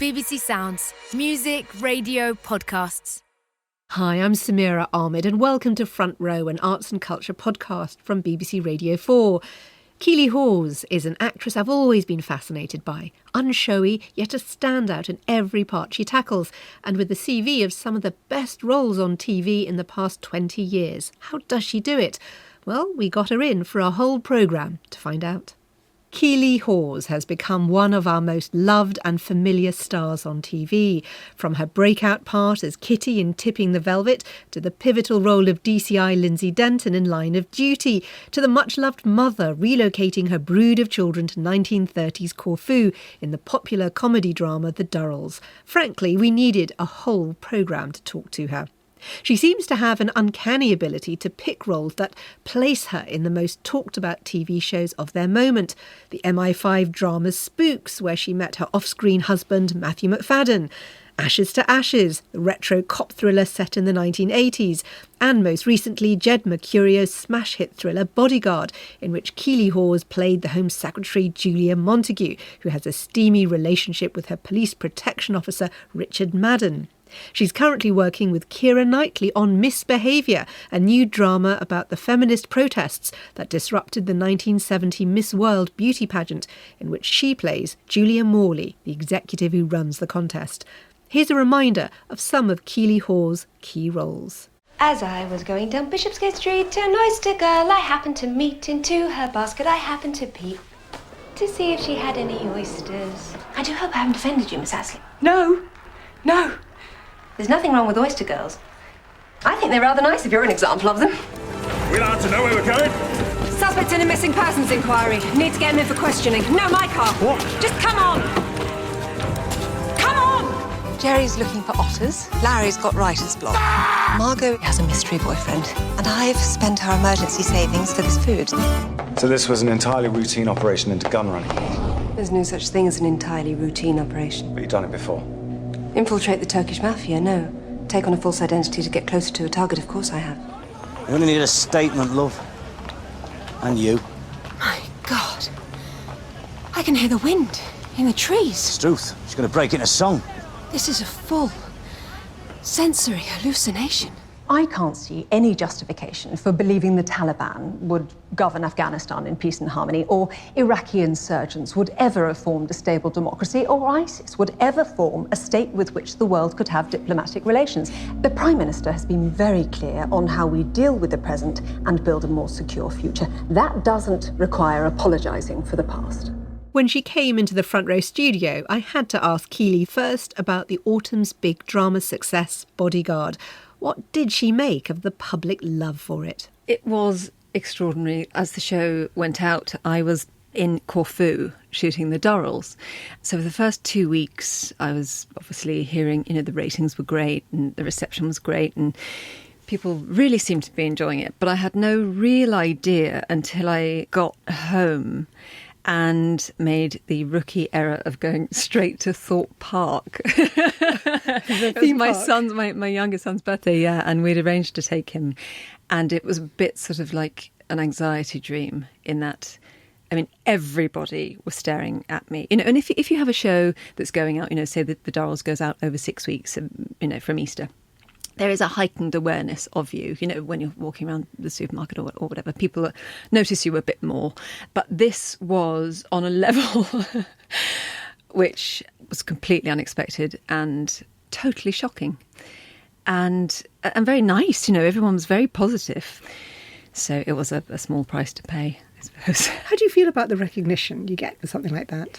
BBC Sounds. Music, radio, podcasts. Hi, I'm Samira Ahmed and welcome to Front Row, an arts and culture podcast from BBC Radio 4. Keeley Hawes is an actress I've always been fascinated by. Unshowy, yet a standout in every part she tackles, and with the CV of some of the best roles on TV in the past 20 years. How does she do it? Well, we got her in for a whole programme to find out. Keeley Hawes has become one of our most loved and familiar stars on TV, from her breakout part as Kitty in Tipping the Velvet, to the pivotal role of DCI Lindsay Denton in Line of Duty, to the much-loved mother relocating her brood of children to 1930s Corfu in the popular comedy drama The Durrells. Frankly, we needed a whole programme to talk to her. She seems to have an uncanny ability to pick roles that place her in the most talked-about TV shows of their moment. The MI5 drama Spooks, where she met her off-screen husband Matthew McFadden. Ashes to Ashes, the retro cop thriller set in the 1980s. And most recently, Jed Mercurio's smash hit thriller Bodyguard, in which Keeley Hawes played the Home Secretary Julia Montague, who has a steamy relationship with her police protection officer Richard Madden. She's currently working with Keira Knightley on Misbehaviour, a new drama about the feminist protests that disrupted the 1970 Miss World beauty pageant, in which she plays Julia Morley, the executive who runs the contest. Here's a reminder of some of Keeley Hawes' key roles. As I was going down Bishopsgate Street, an oyster girl I happened to meet. Into her basket I happened to peep to see if she had any oysters. I do hope I haven't offended you, Miss Astley. No. There's nothing wrong with oyster girls. I think they're rather nice if you're an example of them. We're allowed to know where we're going? Suspect in a missing persons inquiry. Need to get him in for questioning. No, my car. What? Just come on. Come on! Jerry's looking for otters. Larry's got writer's block. Margot has a mystery boyfriend. And I've spent her emergency savings for this food. So this was an entirely routine operation into gun running? There's no such thing as an entirely routine operation. But you've done it before? Infiltrate the Turkish mafia, no. Take on a false identity to get closer to a target, of course I have. We only need a statement, love. And you. My God. I can hear the wind in the trees. It's truth. She's going to break into song. This is a full sensory hallucination. I can't see any justification for believing the Taliban would govern Afghanistan in peace and harmony, or Iraqi insurgents would ever have formed a stable democracy, or ISIS would ever form a state with which the world could have diplomatic relations. The Prime Minister has been very clear on how we deal with the present and build a more secure future. That doesn't require apologising for the past. When she came into the Front Row studio, I had to ask Keeley first about the autumn's big drama success, Bodyguard. What did she make of the public love for it? It was extraordinary. As the show went out, I was in Corfu shooting The Durrells. So for the first 2 weeks, I was obviously hearing, the ratings were great and the reception was great and people really seemed to be enjoying it. But I had no real idea until I got home and made the rookie error of going straight to Thorpe Park. It was my youngest son's birthday, and we'd arranged to take him. And it was a bit sort of like an anxiety dream in that, everybody was staring at me. And if you have a show that's going out, say that The Durrells goes out over 6 weeks, from Easter, there is a heightened awareness of you, when you're walking around the supermarket or whatever. People notice you a bit more. But this was on a level which was completely unexpected and totally shocking. And very nice, everyone was very positive. So it was a small price to pay, I suppose. How do you feel about the recognition you get for something like that?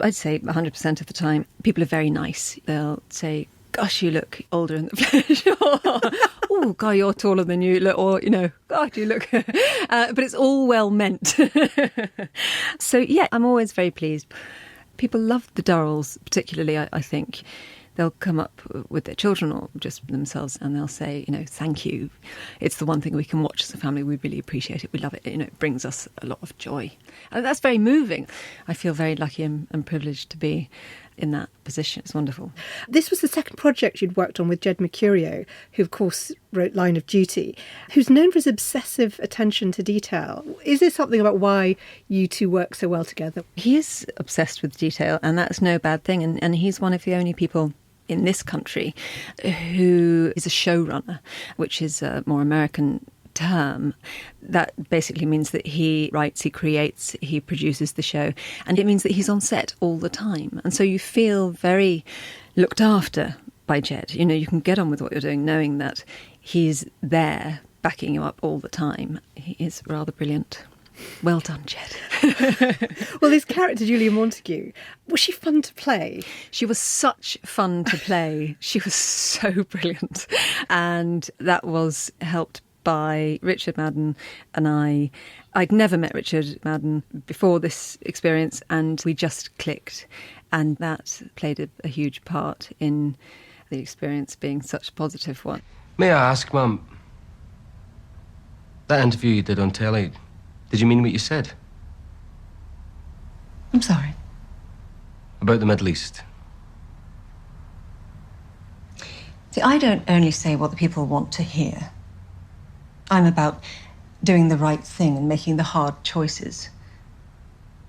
I'd say 100% of the time, people are very nice. They'll say, gosh, you look older in the flesh. Oh, God, you're taller than you look. Or, God, you look. But it's all well meant. So, yeah, I'm always very pleased. People love The Durrells, particularly, I think. They'll come up with their children or just themselves and they'll say, thank you. It's the one thing we can watch as a family. We really appreciate it. We love it. It brings us a lot of joy. And that's very moving. I feel very lucky and privileged to be in that position. It's wonderful. This was the second project you'd worked on with Jed Mercurio, who of course wrote Line of Duty, who's known for his obsessive attention to detail. Is there something about why you two work so well together? He is obsessed with detail, and that's no bad thing. And he's one of the only people in this country who is a showrunner, which is a more American term. That basically means that he writes, he creates, he produces the show, and it means that he's on set all the time. And so you feel very looked after by Jed. You know, you can get on with what you're doing knowing that he's there backing you up all the time. He is rather brilliant. Well done, Jed. Well, this character, Julia Montague, was she fun to play? She was such fun to play. She was so brilliant. And that was helped by Richard Madden and I. I'd never met Richard Madden before this experience, and we just clicked. And that played a huge part in the experience being such a positive one. May I ask, Mum, that interview you did on telly, did you mean what you said? I'm sorry. About the Middle East? See, I don't only say what the people want to hear. I'm about doing the right thing and making the hard choices.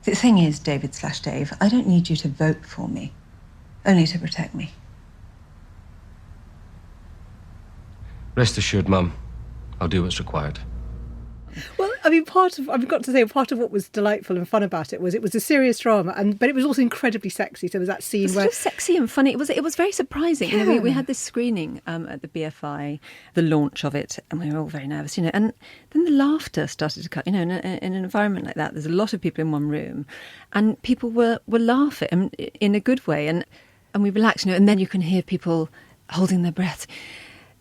The thing is, David/Dave, I don't need you to vote for me, only to protect me. Rest assured, Mum, I'll do what's required. Well, I mean, I've got to say, part of what was delightful and fun about it was a serious drama, but it was also incredibly sexy. So there was that scene it was where... sort of sexy and funny. It was very surprising. Yeah. You know, we had this screening at the BFI, the launch of it, and we were all very nervous, you know, and then the laughter started to cut. You know, in an environment like that, there's a lot of people in one room, and people were laughing in a good way, and we relaxed, you know, and then you can hear people holding their breath.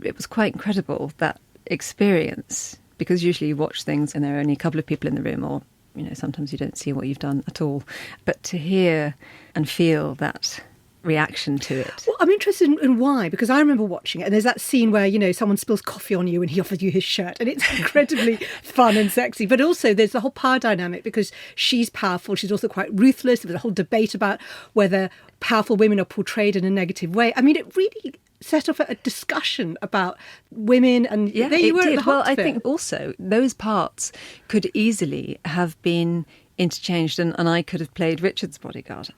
It was quite incredible, that experience, because usually you watch things and there are only a couple of people in the room, or, you know, sometimes you don't see what you've done at all. But to hear and feel that reaction to it. Well, I'm interested in why, because I remember watching it, and there's that scene where, you know, someone spills coffee on you and he offers you his shirt, and it's incredibly fun and sexy. But also there's the whole power dynamic, because she's powerful, she's also quite ruthless. There was a whole debate about whether powerful women are portrayed in a negative way. I mean, it really set off a discussion about women, and yeah, there you were did. at the heart Well, I of it. think also those parts could easily have been interchanged, and I could have played Richard's bodyguard.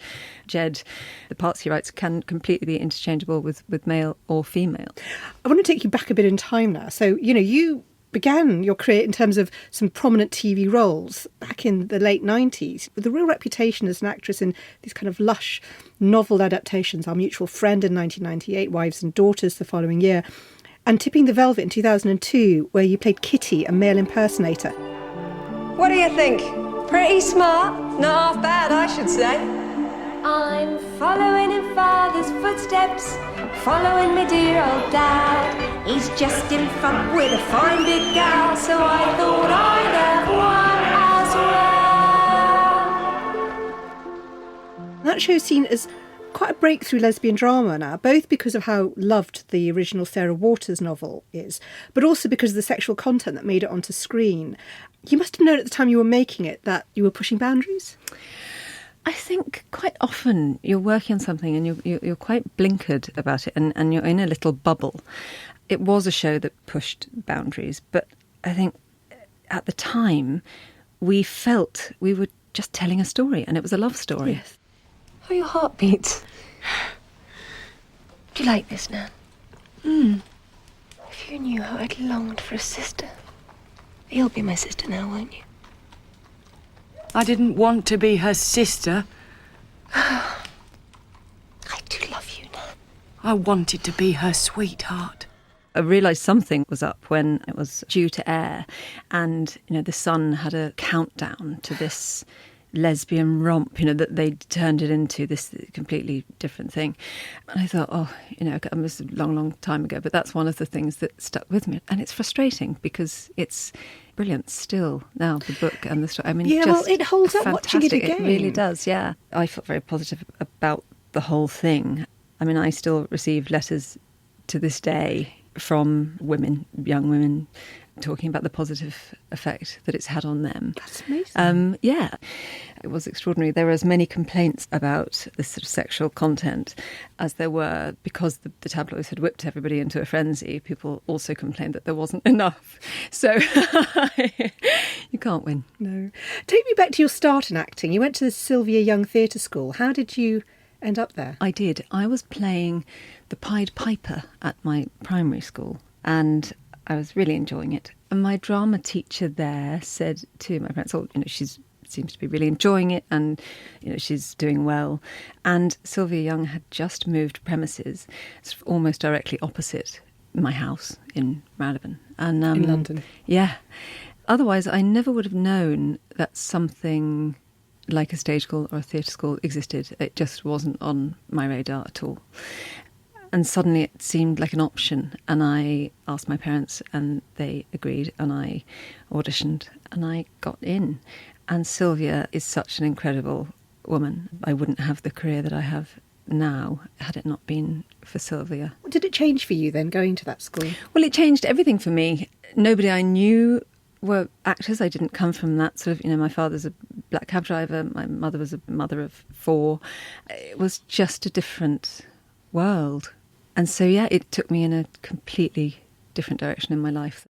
Jed, the parts he writes can completely be interchangeable with male or female. I want to take you back a bit in time now. So, you know, you began your career in terms of some prominent TV roles back in the late 90s with a real reputation as an actress in these kind of lush novel adaptations. Our Mutual Friend in 1998, Wives and Daughters the following year, and Tipping the Velvet in 2002, where you played Kitty, a male impersonator. What do you think? Pretty smart? Not half bad, I should say. I'm following in father's footsteps, following my dear old dad. He's just in front with a fine big gal, so I thought I'd have one as well. That show's seen as quite a breakthrough lesbian drama now, both because of how loved the original Sarah Waters novel is, but also because of the sexual content that made it onto screen. You must have known at the time you were making it that you were pushing boundaries? I think quite often you're working on something and you're quite blinkered about it, and you're in a little bubble. It was a show that pushed boundaries, but I think at the time we felt we were just telling a story, and it was a love story. Yes. How are your heartbeats? Do you like this, Nan? If you knew how I'd longed for a sister. You'll be my sister now, won't you? I didn't want to be her sister. I do love you, Nan. I wanted to be her sweetheart. I realised something was up when it was due to air, and, you know, the Sun had a countdown to this lesbian romp, you know, that they turned it into this completely different thing. And I thought, oh, you know, it was a long, long time ago, but that's one of the things that stuck with me. And it's frustrating because it's brilliant still now, the book and the story. I mean, yeah, just well, it holds up watching it fantastic. again. It really does, yeah. I felt very positive about the whole thing. I mean, I still receive letters to this day from women, young women, talking about the positive effect that it's had on them. That's amazing. Yeah, it was extraordinary. There were as many complaints about this sort of sexual content as there were, because the tabloids had whipped everybody into a frenzy. People also complained that there wasn't enough. So you can't win. No. Take me back to your start in acting. You went to the Sylvia Young Theatre School. How did you end up there? I did. I was playing the Pied Piper at my primary school, and I was really enjoying it. And my drama teacher there said to my parents, "Oh, she seems to be really enjoying it, and she's doing well." And Sylvia Young had just moved premises, sort of almost directly opposite my house in Marylebone, and in London. Yeah. Otherwise, I never would have known that something like a stage school or a theatre school existed. It just wasn't on my radar at all. And suddenly it seemed like an option, and I asked my parents and they agreed, and I auditioned and I got in. And Sylvia is such an incredible woman. I wouldn't have the career that I have now had it not been for Sylvia. What did it change for you then, going to that school? Well, it changed everything for me. Nobody I knew were actors. I didn't come from that sort of, my father's a black cab driver, my mother was a mother of 4. It was just a different world. And so, yeah, it took me in a completely different direction in my life.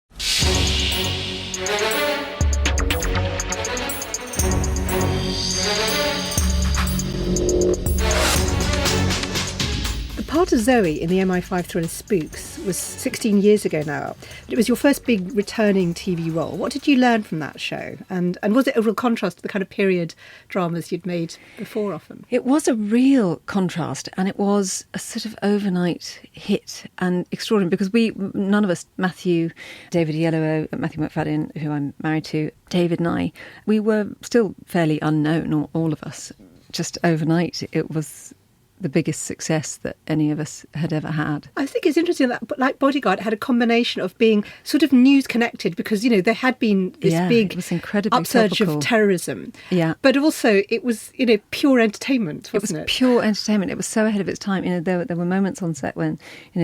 The part of Zoe in the MI5 thriller Spooks was 16 years ago now, but it was your first big returning TV role. What did you learn from that show? And was it a real contrast to the kind of period dramas you'd made before often? It was a real contrast, and it was a sort of overnight hit and extraordinary, because none of us, Matthew, David Yellow, Matthew McFadden, who I'm married to, David and I, we were still fairly unknown, all of us. Just overnight, it was the biggest success that any of us had ever had. I think it's interesting that, like Bodyguard, had a combination of being sort of news connected, because there had been this big upsurge of terrorism. Yeah, but also it was pure entertainment, wasn't it? It was pure entertainment. It was so ahead of its time. There were moments on set when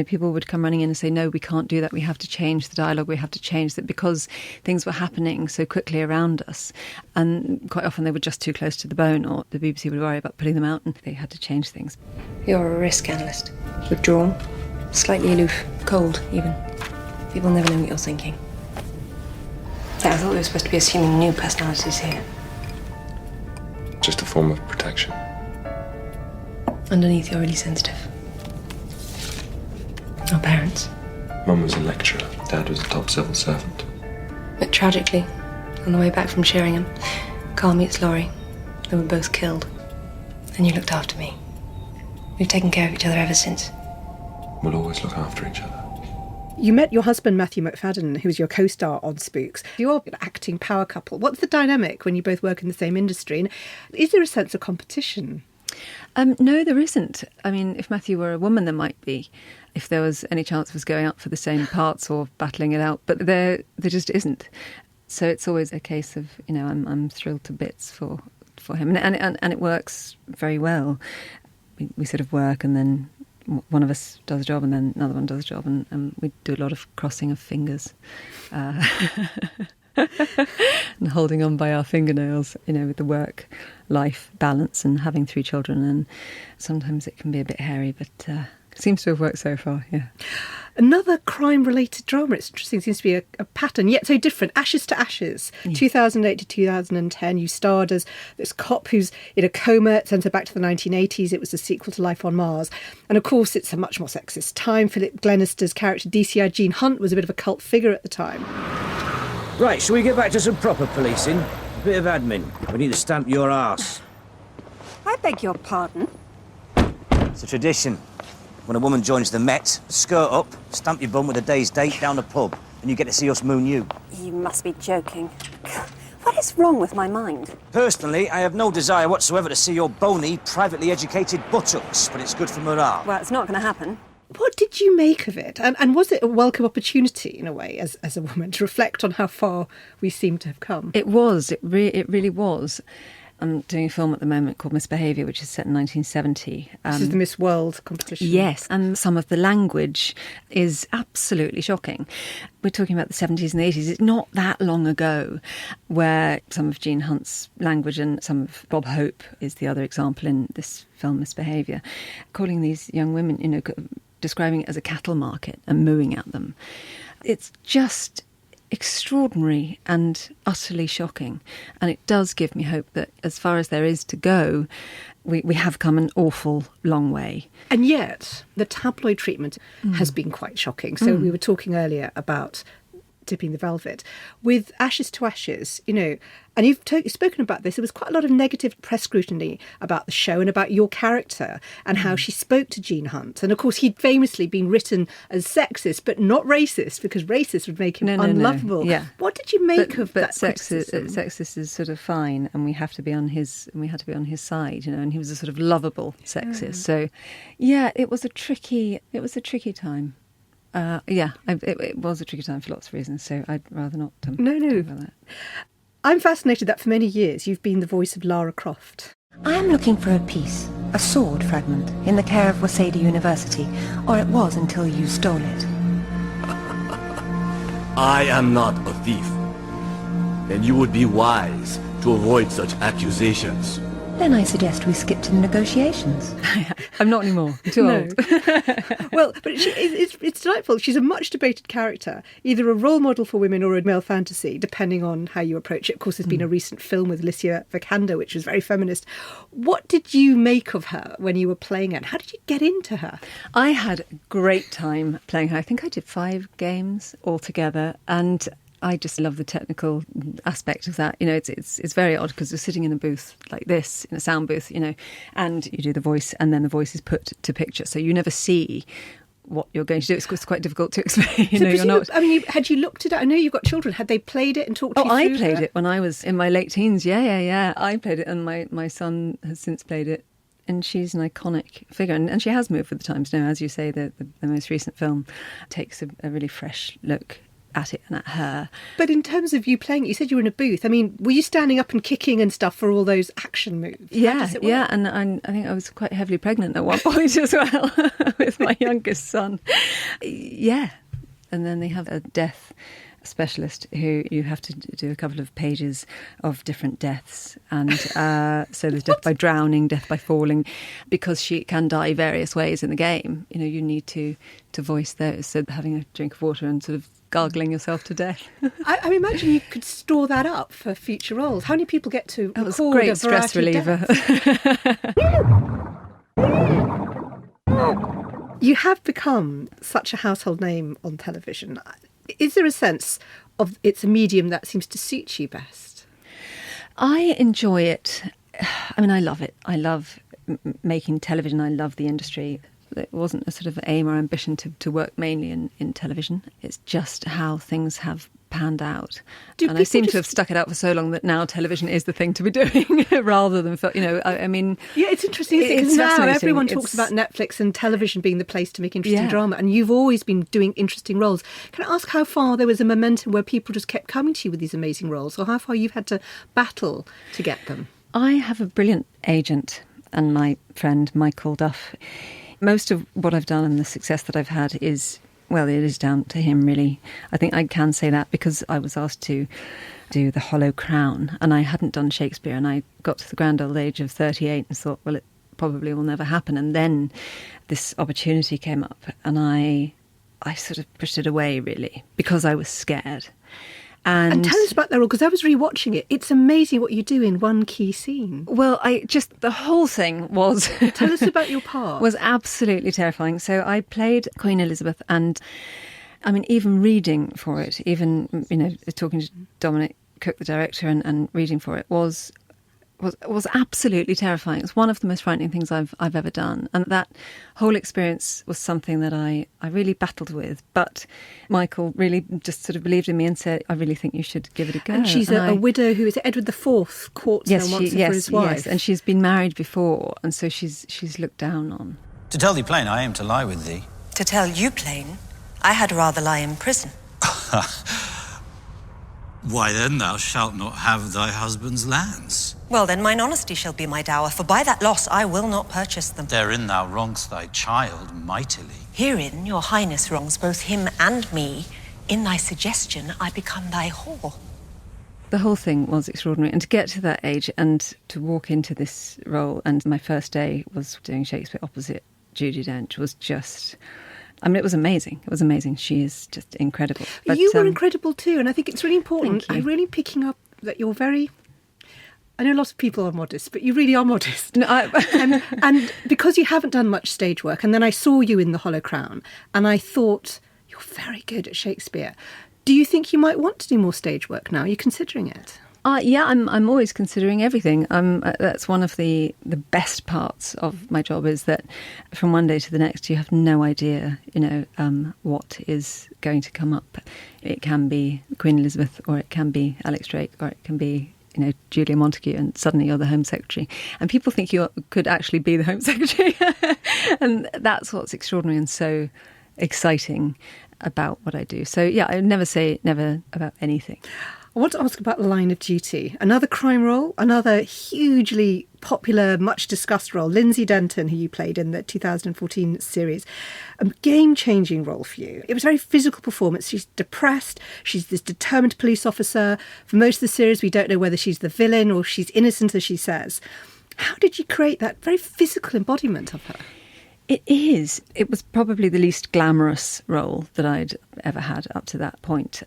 people would come running in and say, "No, we can't do that. We have to change the dialogue. We have to change that," because things were happening so quickly around us, and quite often they were just too close to the bone, or the BBC would worry about putting them out, and they had to change things. You're a risk analyst. Withdrawn, slightly aloof, cold even. People never know what you're thinking. Yeah, I thought we were supposed to be assuming new personalities here. Just a form of protection. Underneath, you're really sensitive. Our parents. Mum was a lecturer. Dad was a top civil servant. But tragically, on the way back from Sheringham, Carl meets Laurie. They were both killed. And you looked after me. We've taken care of each other ever since. We'll always look after each other. You met your husband, Matthew McFadden, who was your co-star on Spooks. You are an acting power couple. What's the dynamic when you both work in the same industry? And is there a sense of competition? No, there isn't. I mean, if Matthew were a woman, there might be, if there was any chance of us going up for the same parts or battling it out. But there just isn't. So it's always a case of, I'm thrilled to bits for him. And it works very well. We sort of work, and then one of us does a job, and then another one does a job, and we do a lot of crossing of fingers and holding on by our fingernails, with the work-life balance and having 3 children. And sometimes it can be a bit hairy, but it seems to have worked so far, yeah. Another crime-related drama. It's interesting. Seems to be a pattern, yet so different. Ashes to Ashes, 2008 to 2010. You starred as this cop who's in a coma. It sends her back to the 1980s. It was a sequel to Life on Mars. And of course, it's a much more sexist time. Philip Glenister's character, DCI Gene Hunt, was a bit of a cult figure at the time. Right, shall we get back to some proper policing? A bit of admin. We need to stamp your arse. I beg your pardon? It's a tradition. When a woman joins the Met, skirt up, stamp your bum with a day's date down the pub, and you get to see us moon you. You must be joking. What is wrong with my mind? Personally, I have no desire whatsoever to see your bony, privately educated buttocks, but it's good for morale. Well, it's not going to happen. What did you make of it? And was it a welcome opportunity, in a way, as a woman, to reflect on how far we seem to have come? It was. It really was. I'm doing a film at the moment called Misbehaviour, which is set in 1970. This is the Miss World competition. Yes, and some of the language is absolutely shocking. We're talking about the 70s and the 80s. It's not that long ago where some of Gene Hunt's language and some of Bob Hope is the other example in this film, Misbehaviour, calling these young women, describing it as a cattle market and mooing at them. It's just extraordinary and utterly shocking. And it does give me hope that as far as there is to go, we have come an awful long way. And yet, the tabloid treatment has been quite shocking. So we were talking earlier about Dipping the Velvet. With Ashes to Ashes, and you've spoken about this, there was quite a lot of negative press scrutiny about the show and about your character and how she spoke to Gene Hunt. And of course, he'd famously been written as sexist, but not racist, because racist would make him unlovable. No. Yeah. What did you make of that criticism? Sexist is sort of fine, and we had to be on his side, and he was a sort of lovable sexist. Yeah. So, it was a tricky time. It was a tricky time for lots of reasons, so I'd rather not talk about that. I'm fascinated that for many years you've been the voice of Lara Croft. I am looking for a piece, a sword fragment, in the care of Waseda University, or it was until you stole it. I am not a thief, and you would be wise to avoid such accusations. Then I suggest we skip to the negotiations. I'm not anymore. I'm too old. Well, but it's delightful. She's a much debated character, either a role model for women or a male fantasy, depending on how you approach it. Of course, there's been a recent film with Alicia Vikander, which was very feminist. What did you make of her when you were playing her? And how did you get into her? I had a great time playing her. I think I did 5 games altogether, and I just love the technical aspect of that. It's very odd because we're sitting in a booth like this, in a sound booth, and you do the voice and then the voice is put to picture. So you never see what you're going to do. It's quite difficult to explain. You're not. I mean, had you looked at it? I know you've got children. Had they played it and talked to you through I played it when I was in my late teens. Yeah. I played it, and my son has since played it. And she's an iconic figure. And she has moved with the times now. As you say, the most recent film takes a really fresh look at it and at her. But in terms of you playing it, you said you were in a booth. I mean, were you standing up and kicking and stuff for all those action moves? Yeah. And I think I was quite heavily pregnant at one point as well with my youngest son. Yeah. And then they have a death specialist who you have to do a couple of pages of different deaths. And so there's death by drowning, death by falling, because she can die various ways in the game. You need to voice those. So having a drink of water and sort of gargling yourself to death. I imagine you could store that up for future roles. How many people get to record a great stress reliever. You have become such a household name on television. Is there a sense of it's a medium that seems to suit you best? I enjoy it. I mean, I love it. I love making television. I love the industry. It wasn't a sort of aim or ambition to work mainly in television. It's just how things have panned out. And I seem to have stuck it out for so long that now television is the thing to be doing rather than, I mean... Yeah, it's interesting, isn't it? Because now everyone talks about Netflix and television being the place to make interesting drama, and you've always been doing interesting roles. Can I ask how far there was a momentum where people just kept coming to you with these amazing roles, or how far you've had to battle to get them? I have a brilliant agent and my friend Michael Duff. Most of what I've done and the success that I've had is down to him, really. I think I can say that because I was asked to do The Hollow Crown and I hadn't done Shakespeare, and I got to the grand old age of 38 and thought, well, it probably will never happen. And then this opportunity came up and I sort of pushed it away, really, because I was scared. And tell us about that role, because I was rewatching it. It's amazing what you do in one key scene. Well, the whole thing was... Tell us about your part. Was absolutely terrifying. So I played Queen Elizabeth, and I mean, even reading for it, even, talking to Dominic Cook, the director, and reading for it was absolutely terrifying. It's one of the most frightening things I've ever done. And that whole experience was something that I really battled with. But Michael really just sort of believed in me and said, I really think you should give it a go. And she's a widow who is Edward IV courts her and wants her for his wife. Yes, and she's been married before, and so she's looked down on. To tell thee plain, I aim to lie with thee. To tell you plain, I had rather lie in prison. Why then thou shalt not have thy husband's lands. Well, then mine honesty shall be my dower, for by that loss I will not purchase them. Therein thou wrongst thy child mightily. Herein your highness wrongs both him and me. In thy suggestion I become thy whore. The whole thing was extraordinary. And to get to that age and to walk into this role, and my first day was doing Shakespeare opposite Judi Dench, was just... I mean, it was amazing. It was amazing. She is just incredible. But, you were incredible too, and I think it's really important. Thank you. I'm really picking up that you're very... I know lots of people are modest, but you really are modest. No, and because you haven't done much stage work, and then I saw you in The Hollow Crown, and I thought, you're very good at Shakespeare. Do you think you might want to do more stage work now? Are you considering it? Yeah, I'm always considering everything. That's one of the best parts of my job, is that from one day to the next you have no idea, what is going to come up. It can be Queen Elizabeth, or it can be Alex Drake, or it can be Julia Montague, and suddenly you're the Home Secretary. And people think you could actually be the Home Secretary. And that's what's extraordinary and so exciting about what I do. So yeah, I would never say never about anything. I want to ask about Line of Duty. Another crime role, another hugely popular, much discussed role. Lindsay Denton, who you played in the 2014 series. A game-changing role for you. It was a very physical performance. She's depressed. She's this determined police officer. For most of the series, we don't know whether she's the villain or she's innocent, as she says. How did you create that very physical embodiment of her? It is. It was probably the least glamorous role that I'd ever had up to that point.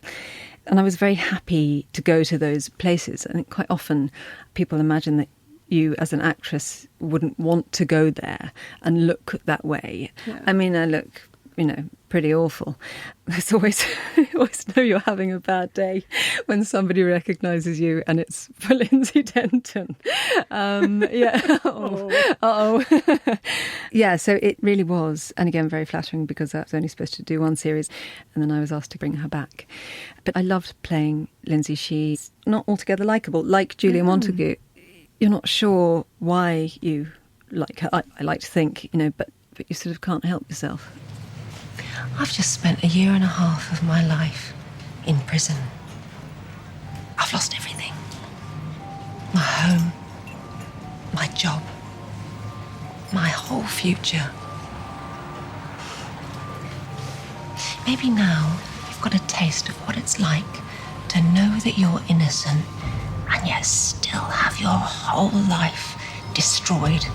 And I was very happy to go to those places. I think quite often people imagine that you as an actress wouldn't want to go there and look that way. Yeah. I mean, I look, pretty awful. There's always know you're having a bad day when somebody recognises you and it's for Lindsay Denton. Yeah. Yeah, so it really was, and again, very flattering, because I was only supposed to do one series and then I was asked to bring her back. But I loved playing Lindsay. She's not altogether likeable, like Julia Montague. You're not sure why you like her. I like to think, but you sort of can't help yourself. I've just spent 1.5 years of my life in prison. I've lost everything. My home, my job, my whole future. Maybe now you've got a taste of what it's like to know that you're innocent and yet still have your whole life destroyed.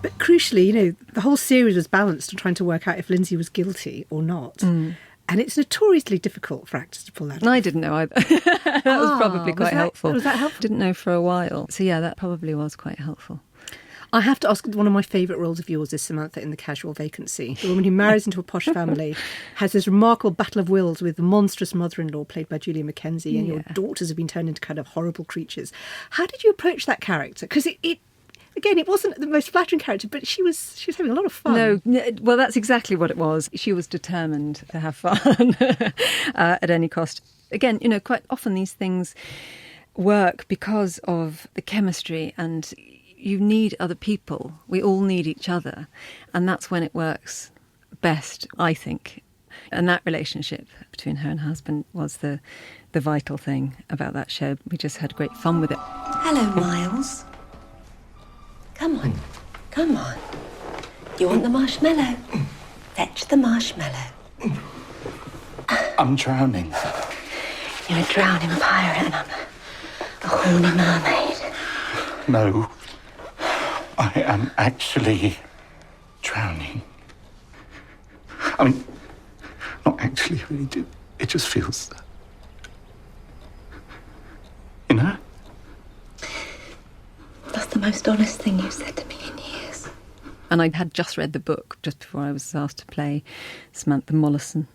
But crucially, the whole series was balanced on trying to work out if Lindsay was guilty or not. Mm. And it's notoriously difficult for actors to pull that off. I didn't know either. That was probably quite helpful. Was that helpful? Didn't know for a while. So yeah, that probably was quite helpful. I have to ask, one of my favourite roles of yours is Samantha in The Casual Vacancy. The woman who marries into a posh family, has this remarkable battle of wills with the monstrous mother-in-law played by Julia Mackenzie, and your daughters have been turned into kind of horrible creatures. How did you approach that character? Because again, it wasn't the most flattering character, but she was having a lot of fun. No, well, that's exactly what it was. She was determined to have fun at any cost. Again, quite often these things work because of the chemistry, and you need other people. We all need each other. And that's when it works best, I think. And that relationship between her and her husband was the vital thing about that show. We just had great fun with it. Hello, Miles. Come on. You want the marshmallow? Fetch the marshmallow. I'm drowning. You're a drowning pirate and I'm a horny mermaid. No, I am actually drowning. I mean, not actually, I really do. It just feels that. That's the most honest thing you've said to me in years. And I had just read the book just before I was asked to play Samantha Mollison.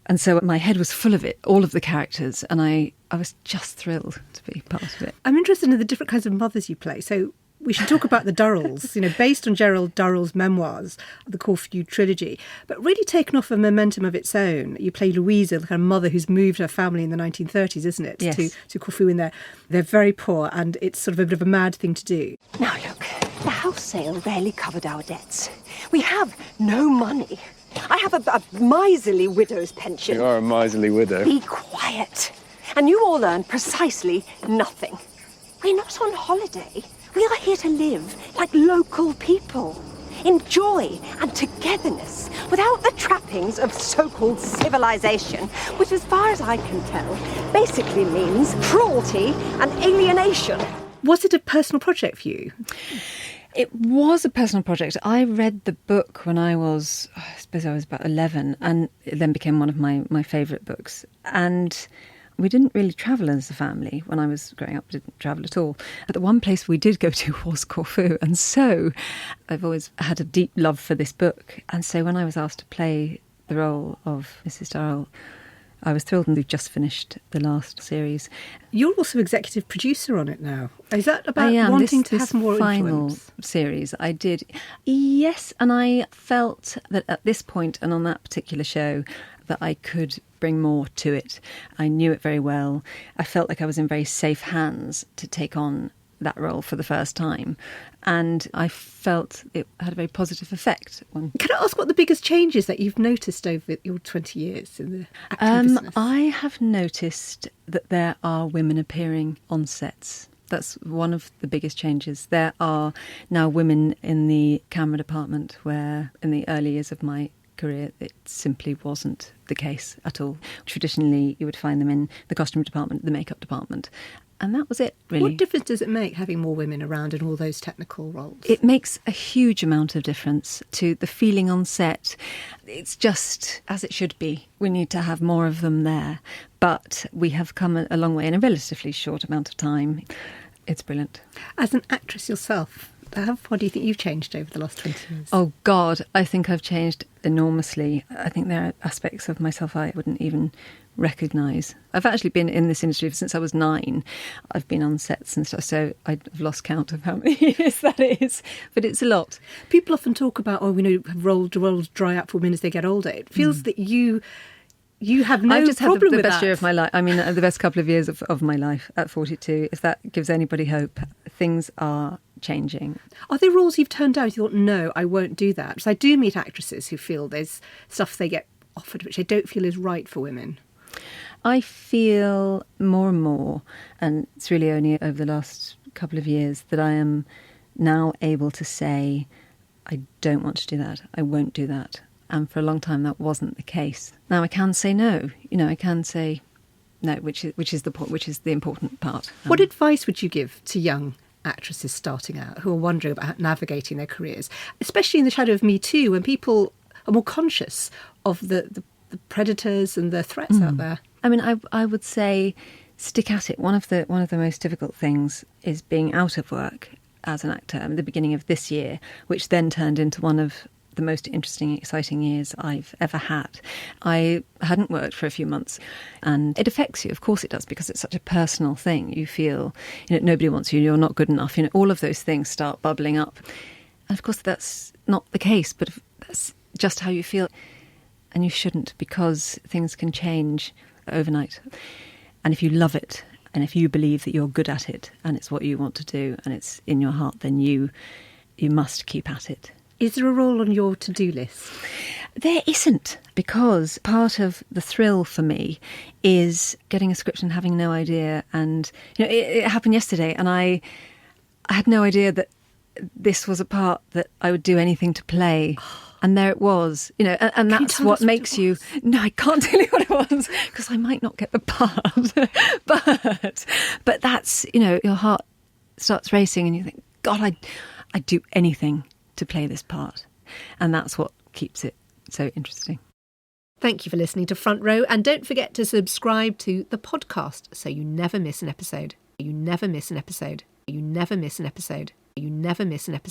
And so my head was full of it, all of the characters, and I was just thrilled to be part of it. I'm interested in the different kinds of mothers you play. So we should talk about the Durrells, based on Gerald Durrell's memoirs, the Corfu trilogy, but really taken off a momentum of its own. You play Louisa, the kind of mother who's moved her family in the 1930s, isn't it? Yes. To Corfu, and they're very poor, and it's sort of a bit of a mad thing to do. Now look, the house sale rarely covered our debts. We have no money. I have a miserly widow's pension. You are a miserly widow. Be quiet. and you all earn precisely nothing. We're not on holiday. We are here to live like local people. In joy and togetherness, without the trappings of so-called civilization, which, as far as I can tell, basically means cruelty and alienation. Was it a personal project for you? It was a personal project. I read the book when I suppose I was about 11, and it then became one of my favourite books. And we didn't really travel as a family when I was growing up. We didn't travel at all. But the one place we did go to was Corfu. And so I've always had a deep love for this book. And so when I was asked to play the role of Mrs. Durrell, I was thrilled, and we've just finished the last series. You're also executive producer on it now. Is that about wanting to have more final influence? Series I did. Yes, and I felt that at this point and on that particular show that I could bring more to it. I knew it very well. I felt like I was in very safe hands to take on that role for the first time. And I felt it had a very positive effect. Can I ask what the biggest changes that you've noticed over your 20 years in the acting business? I have noticed that there are women appearing on sets. That's one of the biggest changes. There are now women in the camera department, where in the early years of my career it simply wasn't the case at all. Traditionally you would find them in the costume department, the makeup department, and that was it, really. What difference does it make having more women around in all those technical roles? It makes a huge amount of difference to the feeling on set. It's just as it should be. We need to have more of them there, but we have come a long way in a relatively short amount of time. It's brilliant. As an actress yourself, what do you think you've changed over the last 20 years? Oh, God, I think I've changed enormously. I think there are aspects of myself I wouldn't even recognise. I've actually been in this industry since I was 9. I've been on sets and stuff, so I've lost count of how many years that is, but it's a lot. People often talk about, roles dry up for women as they get older. It feels that you have no I've just problem had the with best that. year of my life. I mean, the best couple of years of my life at 42. If that gives anybody hope, things are changing. Are there roles you've turned down? You thought, no, I won't do that. Because I do meet actresses who feel there's stuff they get offered which they don't feel is right for women. I feel more and more, and it's really only over the last couple of years that I am now able to say, I don't want to do that. I won't do that. And for a long time that wasn't the case. Now I can say no. I can say no, which is the important part. What advice would you give to young actresses starting out who are wondering about navigating their careers, especially in the shadow of Me Too, when people are more conscious of the predators and the threats out there? I mean, I would say stick at it. One of the most difficult things is being out of work as an actor at the beginning of this year, which then turned into one of the most interesting, exciting years I've ever had. I hadn't worked for a few months, and it affects you. Of course it does, because it's such a personal thing. You feel, nobody wants you, you're not good enough. All of those things start bubbling up. And of course that's not the case, but that's just how you feel. And you shouldn't, because things can change overnight. And if you love it, and if you believe that you're good at it, and it's what you want to do, and it's in your heart, then you must keep at it. Is there a role on your to-do list? There isn't, because part of the thrill for me is getting a script and having no idea. And it happened yesterday, and I had no idea that this was a part that I would do anything to play. And there it was, and that's what makes you... No, I can't tell you what it was, because I might not get the part. but that's, your heart starts racing and you think, God, I'd do anything to play this part. And that's what keeps it so interesting. Thank you for listening to Front Row, and don't forget to subscribe to the podcast so you never miss an episode. You never miss an episode. You never miss an episode. You never miss an episode.